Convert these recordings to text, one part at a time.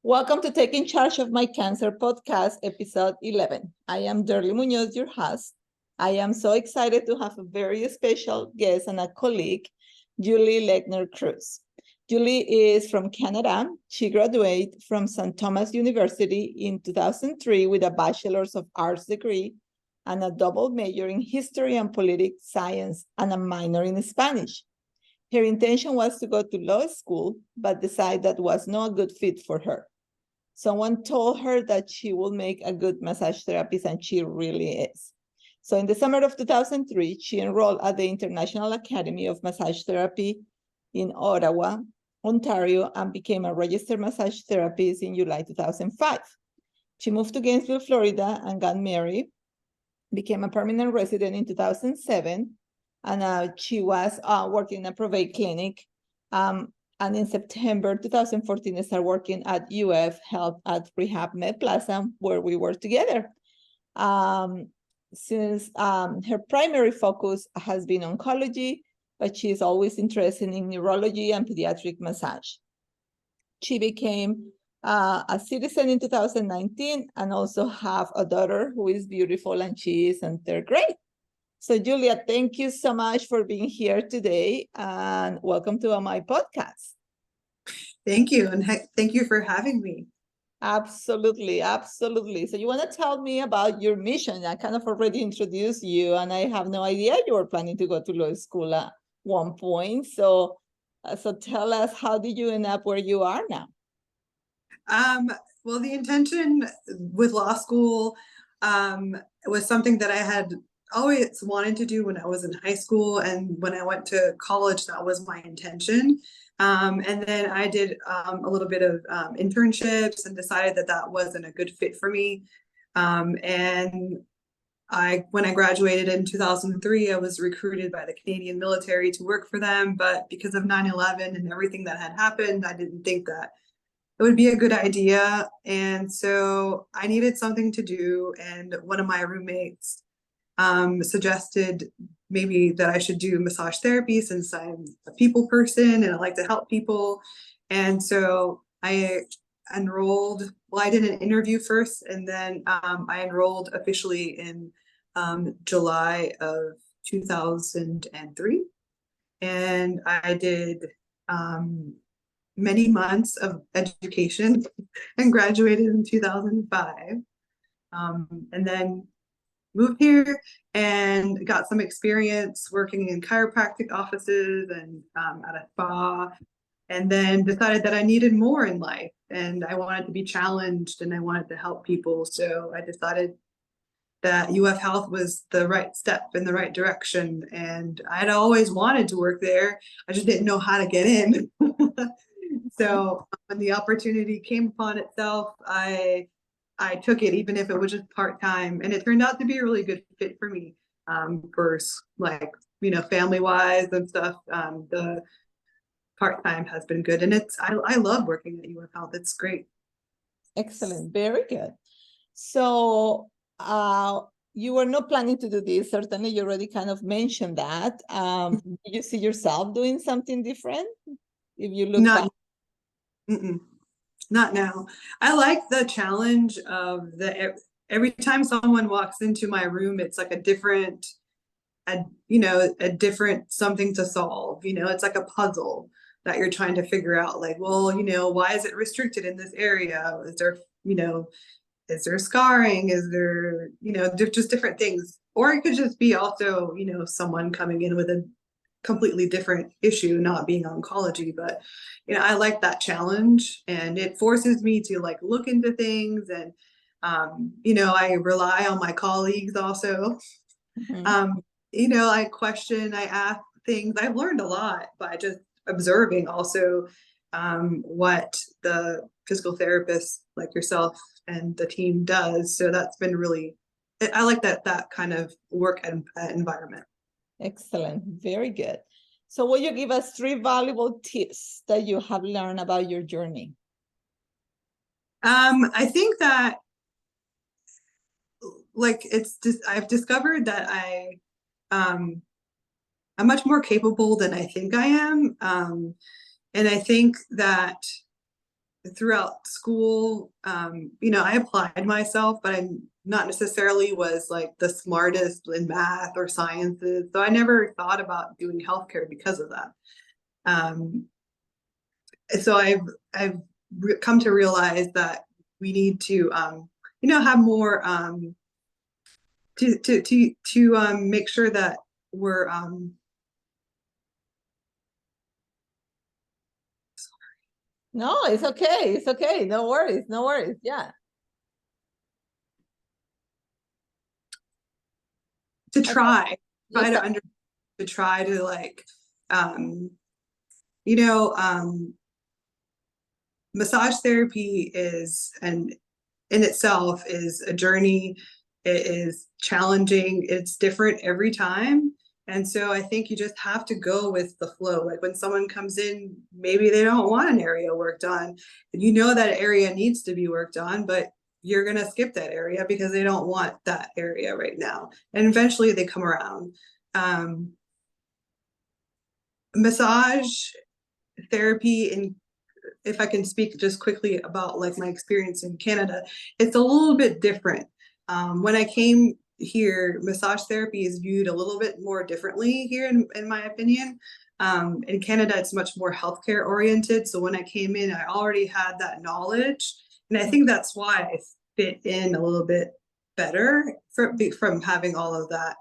Welcome to Taking Charge of My Cancer podcast, episode 11. I am Derly Munoz, your host. I am so excited to have a very special guest and a colleague, Julie Cruz. Julie is from Canada. She graduated from St. Thomas University in 2003 with a Bachelor of Arts degree and a double major in history and political science and a minor in Spanish. Her intention was to go to law school, but decided that was not a good fit for her. Someone told her that she will make a good massage therapist, and she really is. So in the summer of 2003, she enrolled at the International Academy of Massage Therapy in Ottawa, Ontario, and became a registered massage therapist in July 2005. She moved to Gainesville, Florida, and got married, became a permanent resident in 2007, and she was working in a probate clinic. And in September 2014, I started working at UF Health at Rehab Medical Plaza, where we were together. Since her primary focus has been oncology, but she's always interested in neurology and pediatric massage. She became a citizen in 2019 and also have a daughter who is beautiful, and she is in third grade. So Julia, thank you so much for being here today, and welcome to my podcast. Thank you, and thank you for having me. Absolutely, absolutely. So you want to tell me about your mission? I kind of already introduced you, and I have no idea you were planning to go to law school at one point. So tell us, how did you end up where you are now? Well, the intention with law school was something that I had always wanted to do when I was in high school, and when I went to college, that was my intention. And then I did a little bit of internships and decided that that wasn't a good fit for me. And when I graduated in 2003, I was recruited by the Canadian military to work for them. But because of 9/11 and everything that had happened, I didn't think that it would be a good idea. And so I needed something to do. And one of my roommates suggested maybe that I should do massage therapy, since I'm a people person and I like to help people. And so I enrolled, well, I did an interview first, and then I enrolled officially in July of 2003. And I did many months of education and graduated in 2005. And then moved here and got some experience working in chiropractic offices and at a spa, and then decided that I needed more in life and I wanted to be challenged and I wanted to help people. So I decided that UF Health was the right step in the right direction, and I'd always wanted to work there. I just didn't know how to get in. So when the opportunity came upon itself, I took it, even if it was just part-time, and it turned out to be a really good fit for me, for like, family-wise and stuff. The part-time has been good, and I love working at UF Health. It's great. Excellent, very good. So you were not planning to do this. Certainly, you already kind of mentioned that. Do you see yourself doing something different if you look back? Not now. I like the challenge of every time someone walks into my room, it's like a different something to solve. It's like a puzzle that you're trying to figure out. Like, well, why is it restricted in this area? Is there scarring? Is there, just different things? Or it could just be also, someone coming in with a completely different issue, not being oncology. But I like that challenge, and it forces me to like look into things, and I rely on my colleagues also. I question, I ask things. I've learned a lot by just observing also what the physical therapist like yourself and the team does. So that's been really, I like that kind of work environment. Excellent. Very good. So will you give us 3 valuable tips that you have learned about your journey? I think that I've discovered that I'm much more capable than I think I am. And I think that throughout school, you know, I applied myself, but I not necessarily was like the smartest in math or sciences. So I never thought about doing healthcare because of that. So I've come to realize that we need to, you know, have more to make sure that we're No, it's okay. It's okay. No worries. No worries. Yeah. to try Yes. to under to try to like you know, massage therapy is and in itself is a journey. It is challenging. It's different every time. And so I think you just have to go with the flow. Like when someone comes in, maybe they don't want an area worked on. You know that area needs to be worked on, but you're going to skip that area because they don't want that area right now. And eventually they come around. Massage therapy, and if I can speak just quickly about like my experience in Canada, it's a little bit different. When I came here, massage therapy is viewed a little bit more differently here, in my opinion. In Canada, it's much more healthcare oriented. So when I came in, I already had that knowledge. And I think that's why I fit in a little bit better from having all of that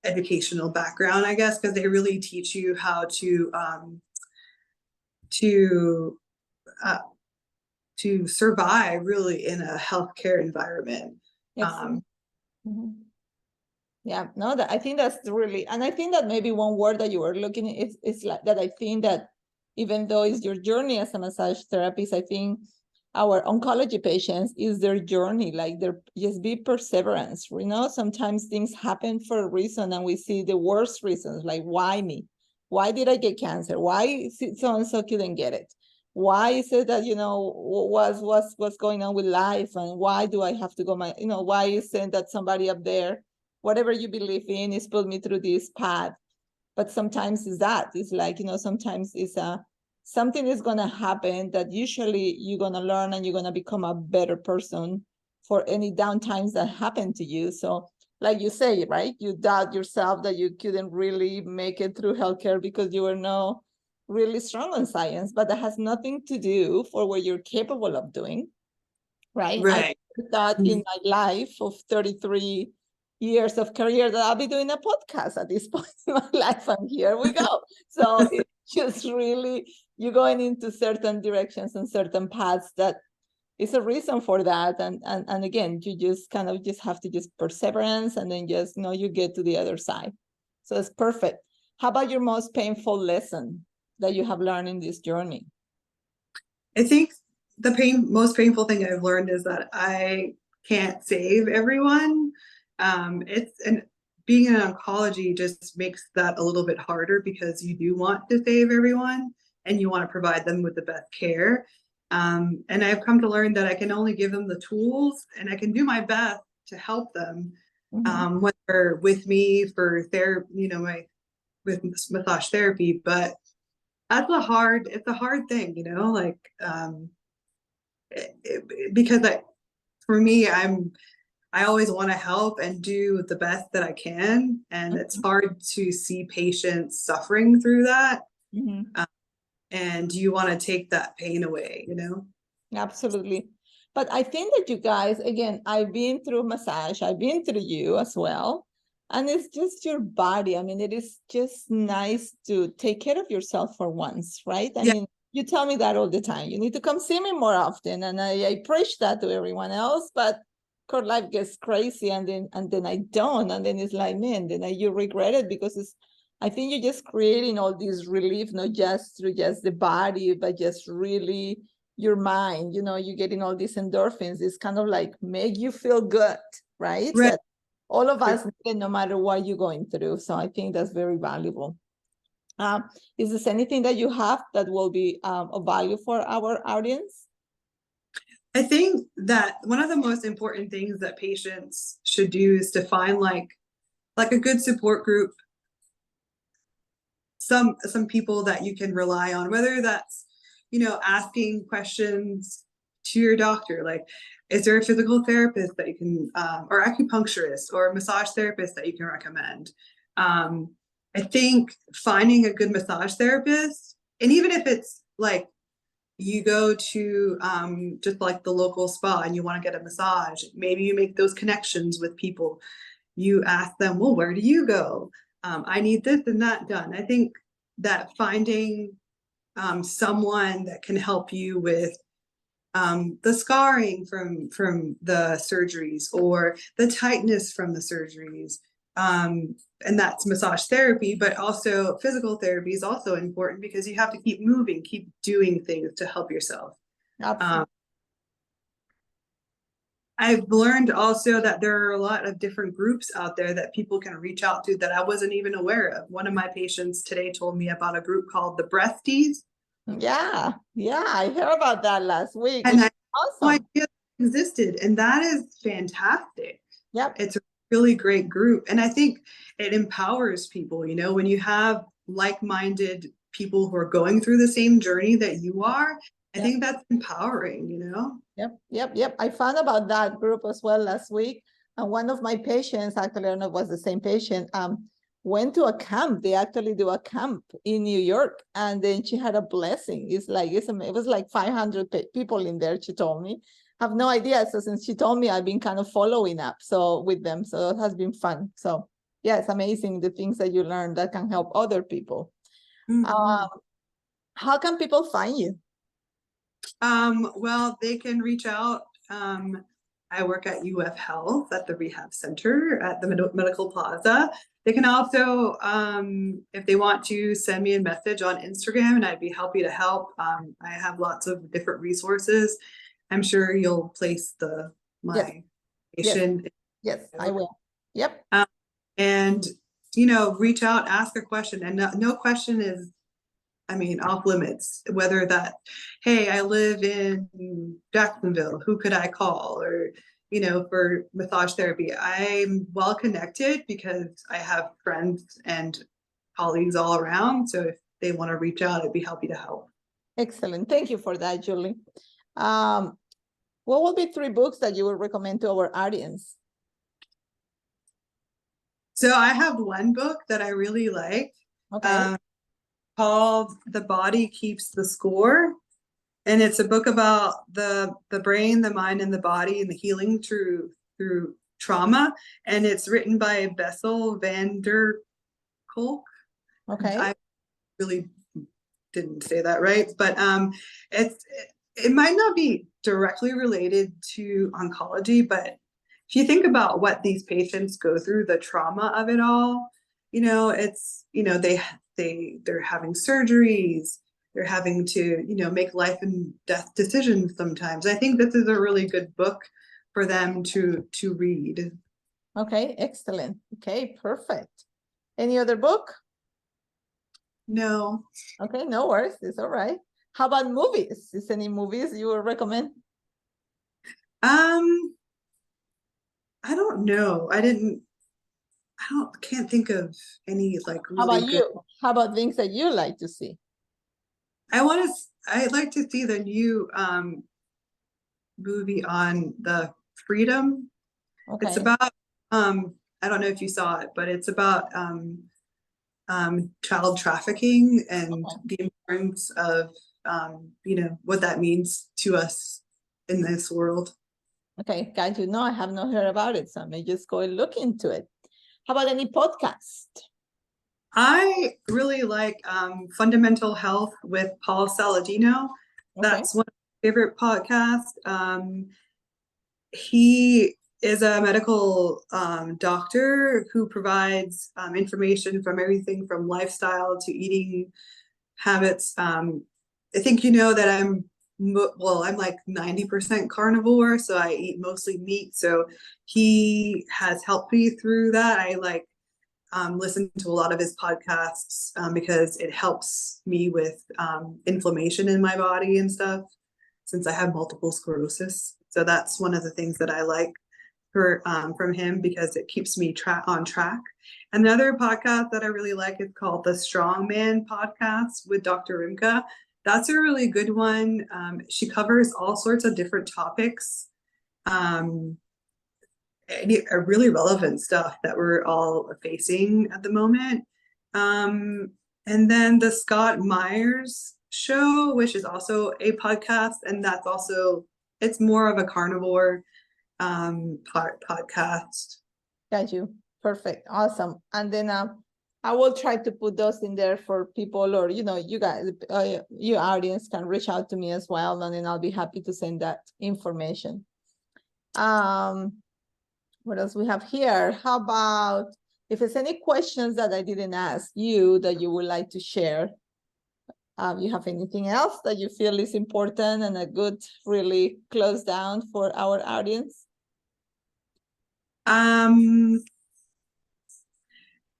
educational background, I guess, because they really teach you how to survive really in a healthcare environment. Yes. Yeah, no, that I think that's really, and I think that maybe one word that you were looking is like that. I think that even though it's your journey as a massage therapist, I think our oncology patients is their journey, like there just be perseverance. You know, sometimes things happen for a reason, and we see the worst reasons, like why me? Why did I get cancer? Why so and so couldn't get it? Why is it that, you know, what's going on with life, and why do I have to go you know, why is it that somebody up there, whatever you believe in, is put me through this path? But sometimes it's like, you know, sometimes it's something is going to happen that usually you're going to learn and you're going to become a better person for any downtimes that happen to you. So like you say, right, you doubt yourself that you couldn't really make it through healthcare because you were not really strong on science, but that has nothing to do for what you're capable of doing, right? I thought in my life of 33 years of career that I'll be doing a podcast at this point in my life, and here we go. So it's just really, you're going into certain directions and certain paths that is a reason for that. And again, you just kind of just have to just perseverance, and then just, you know, you get to the other side. So it's perfect. How about your most painful lesson that you have learned in this journey? I think the most painful thing I've learned is that I can't save everyone. Being in oncology just makes that a little bit harder because you do want to save everyone and you want to provide them with the best care. And I've come to learn that I can only give them the tools, and I can do my best to help them, whether with me for therapy, you know, with massage therapy, but it's a hard thing, you know, like, because for me, I always want to help and do the best that I can. And it's hard to see patients suffering through that. And you want to take that pain away, you know? Absolutely. But I think that you guys, again, I've been through massage, I've been through you as well. And it's just your body. I mean, it is just nice to take care of yourself for once, right? I mean, you tell me that all the time. You need to come see me more often. And I preach that to everyone else, but course life gets crazy, and then I don't. And then it's like, man, then you regret it, because it's, I think you're just creating all this relief, not just through just the body, but just really your mind, you know, you're getting all these endorphins. It's kind of like make you feel good, right? That all of us need it, no matter what you're going through. So I think that's very valuable. Is there anything that you have that will be of value for our audience? I think that one of the most important things that patients should do is to find like a good support group, some people that you can rely on, whether that's, asking questions to your doctor, like, is there a physical therapist that you can, or acupuncturist or massage therapist that you can recommend? I think finding a good massage therapist, and even if it's like you go to just like the local spa and you want to get a massage, maybe you make those connections with people. You ask them, well, where do you go? I need this and that done. I think that finding someone that can help you with the scarring from the surgeries or the tightness from the surgeries, and that's massage therapy, but also physical therapy is also important because you have to keep moving, keep doing things to help yourself. Absolutely. I've learned also that there are a lot of different groups out there that people can reach out to that I wasn't even aware of. One of my patients today told me about a group called the Breasties. Yeah, I heard about that last week. And I had no Awesome. idea it existed, and that is fantastic. Yep. It's a really great group, and I think it empowers people. When you have like-minded people who are going through the same journey that you are, I think that's empowering. Yep. I found about that group as well last week. And one of my patients, actually, I don't know if it was the same patient, went to a camp. They actually do a camp in New York. And then she had a blessing. It was like 500 people in there, she told me. I have no idea. So since she told me, I've been kind of following up with them. So it has been fun. So yeah, it's amazing the things that you learn that can help other people. How can people find you? Well, they can reach out. I work at UF Health at the Rehab Center at the Medical Plaza. They can also, if they want to, send me a message on Instagram, and I'd be happy to help. I have lots of different resources. I'm sure you'll place my patient. Yes, I will. Yep. And reach out, ask a question, and no question is, off limits, whether that, hey, I live in Jacksonville, who could I call? Or, for massage therapy, I'm well connected because I have friends and colleagues all around. So if they want to reach out, I'd be happy to help. Excellent. Thank you for that, Julie. What will be 3 books that you would recommend to our audience? So I have one book that I really like. Okay. Called The Body Keeps the Score. And it's a book about the brain, the mind, and the body, and the healing through trauma. And it's written by Bessel van der Kolk. Okay. I really didn't say that right, but it might not be directly related to oncology, but if you think about what these patients go through, the trauma of it all, it's they're having surgeries, they're having to make life and death decisions sometimes. I think this is a really good book for them to read. Okay, excellent. Okay, perfect. Any other book? No. Okay, no worries. It's all right. How about movies? Is any movies you would recommend? I don't know. Can't think of any like really How about good. you? How about things that you like to see? I'd like to see the new movie on the freedom. Okay. It's about I don't know if you saw it, but it's about child trafficking and the importance of what that means to us in this world. Okay, guys, I have not heard about it, so I may just go and look into it. How about any podcast? I really like Fundamental Health with Paul Saladino. That's one of my favorite podcasts. He is a medical doctor who provides information from everything from lifestyle to eating habits. I think that I'm like 90% carnivore, so I eat mostly meat. So he has helped me through that. I like listen to a lot of his podcasts because it helps me with inflammation in my body and stuff, since I have multiple sclerosis. So that's one of the things that I like from him, because it keeps me on track. Another podcast that I really like is called the Strong Man Podcast with Dr. Rimka. That's a really good one. She covers all sorts of different topics. Really relevant stuff that we're all facing at the moment. And then the Scott Myers show, which is also a podcast, and that's also, it's more of a carnivore podcast. Got you. Perfect. Awesome. And then I will try to put those in there for people, or, you know, you guys, your audience can reach out to me as well, and then I'll be happy to send that information. What else we have here? How about if there's any questions that I didn't ask you that you would like to share? You have anything else that you feel is important and a good really close down for our audience?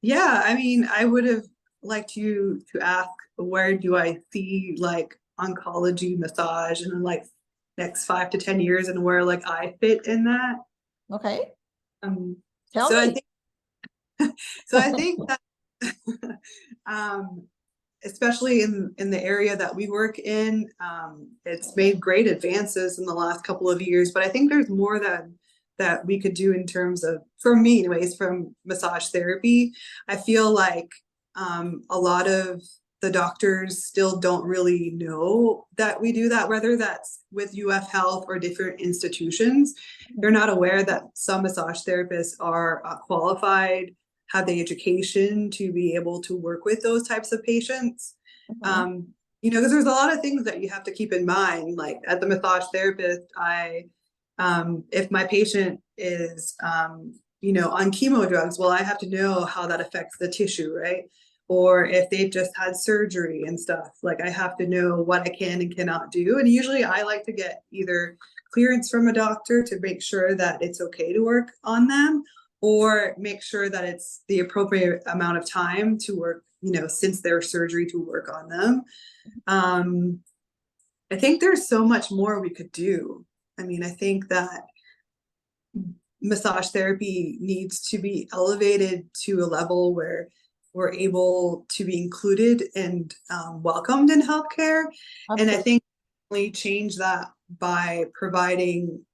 Yeah, I mean, I would have liked you to ask, where do I see like oncology massage in like next 5 to 10 years, and where like I fit in that. Okay. Tell me. I think that especially in the area that we work in, it's made great advances in the last couple of years, but I think there's more that we could do in terms of, for me anyways, from massage therapy. I feel like a lot of the doctors still don't really know that we do that, whether that's with UF Health or different institutions. They're not aware that some massage therapists are qualified, have the education to be able to work with those types of patients. You know, because there's a lot of things that you have to keep in mind. Like, as the massage therapist, if my patient is, you know, on chemo drugs, well, I have to know how that affects the tissue, right? Or if they've just had surgery and stuff, like I have to know what I can and cannot do. And usually I like to get either clearance from a doctor to make sure that it's okay to work on them, or make sure that it's the appropriate amount of time to work, you know, since their surgery, to work on them. I think there's so much more we could do. I mean, I think that massage therapy needs to be elevated to a level where we're able to be included and welcomed in healthcare. And I think we change that by providing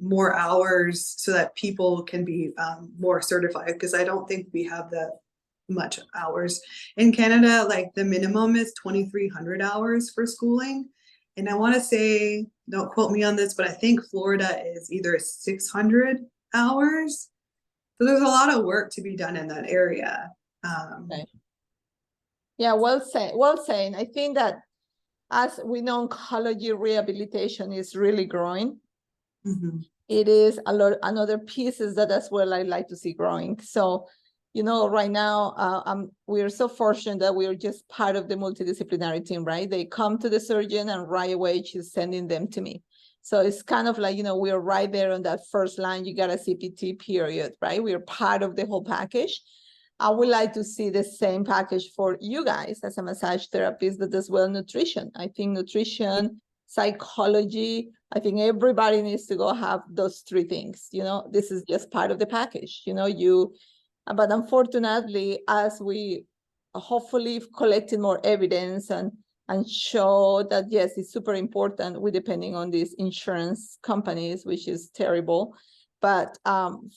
more hours so that people can be more certified, because I don't think we have that much hours. In Canada, like the minimum is 2,300 hours for schooling. And I want to say, don't quote me on this, but I think Florida is either 600 hours. So there's a lot of work to be done in that area. Okay. Yeah, well said. I think that, as we know, oncology rehabilitation is really growing. It is another pieces that as well I like to see growing. So, you know, right now we are so fortunate that we are just part of the multidisciplinary team, right? They come to the surgeon and right away she's sending them to me. So it's kind of like, you know, we are right there on that first line. You got a CPT period, right? We are part of the whole package. I would like to see the same package for you guys as a massage therapist, but as well nutrition. I think nutrition, psychology, I think everybody needs to go have those three things. You know, this is just part of the package. You know, but unfortunately, as we hopefully collecting more evidence and show that, yes, it's super important, we depending on these insurance companies, which is terrible. But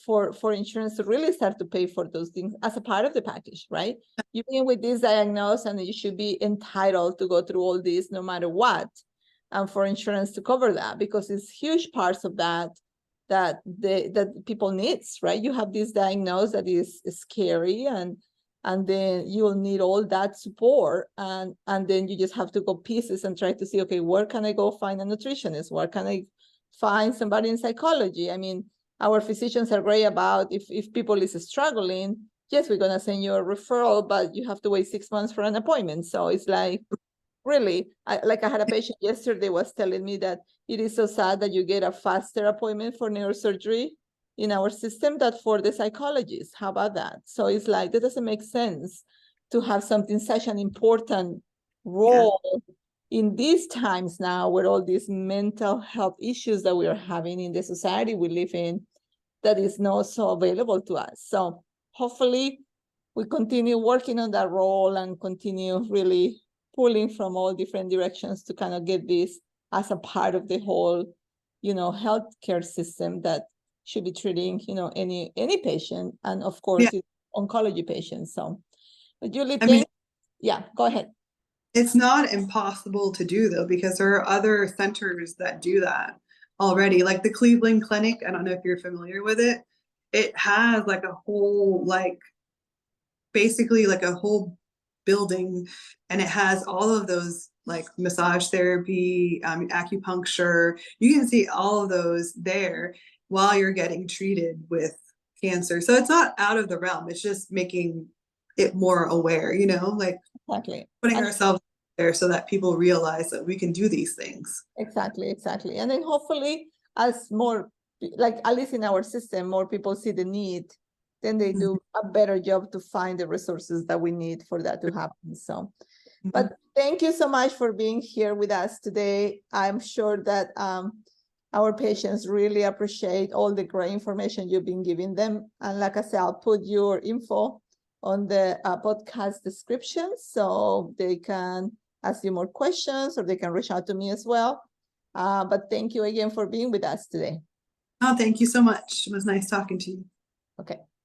for insurance to really start to pay for those things as a part of the package, right? You begin with this diagnosis and you should be entitled to go through all this no matter what, and for insurance to cover that, because it's huge parts of that people needs, right? You have this diagnosis that is scary, and then you'll need all that support, and then you just have to go pieces and try to see, okay, where can I go find a nutritionist? Where can I find somebody in psychology? I mean, our physicians are great about if people is struggling, yes, we're gonna send you a referral, but you have to wait 6 months for an appointment. So it's like, really, I had a patient yesterday was telling me that it is so sad that you get a faster appointment for neurosurgery in our system than for the psychologist. How about that? So it's like, that doesn't make sense to have something such an important role in these times now, where all these mental health issues that we are having in the society we live in, that is not so available to us. So hopefully we continue working on that role and continue really pulling from all different directions to kind of get this as a part of the whole, healthcare system that should be treating, any patient, and of course, oncology patients. So, Julie, yeah, go ahead. It's not impossible to do though, because there are other centers that do that already. Like the Cleveland Clinic, I don't know if you're familiar with it. It has like a whole, basically like a whole building, and it has all of those like massage therapy, acupuncture. You can see all of those there while you're getting treated with cancer. So it's not out of the realm. It's just making it more aware, like exactly putting ourselves there so that people realize that we can do these things. Exactly. And then hopefully, as more, like at least in our system, more people see the need, then they do a better job to find the resources that we need for that to happen. So, but thank you so much for being here with us today. I'm sure that our patients really appreciate all the great information you've been giving them. And like I said, I'll put your info on the podcast description so they can ask you more questions, or they can reach out to me as well. But thank you again for being with us today. Oh, thank you so much. It was nice talking to you. Okay.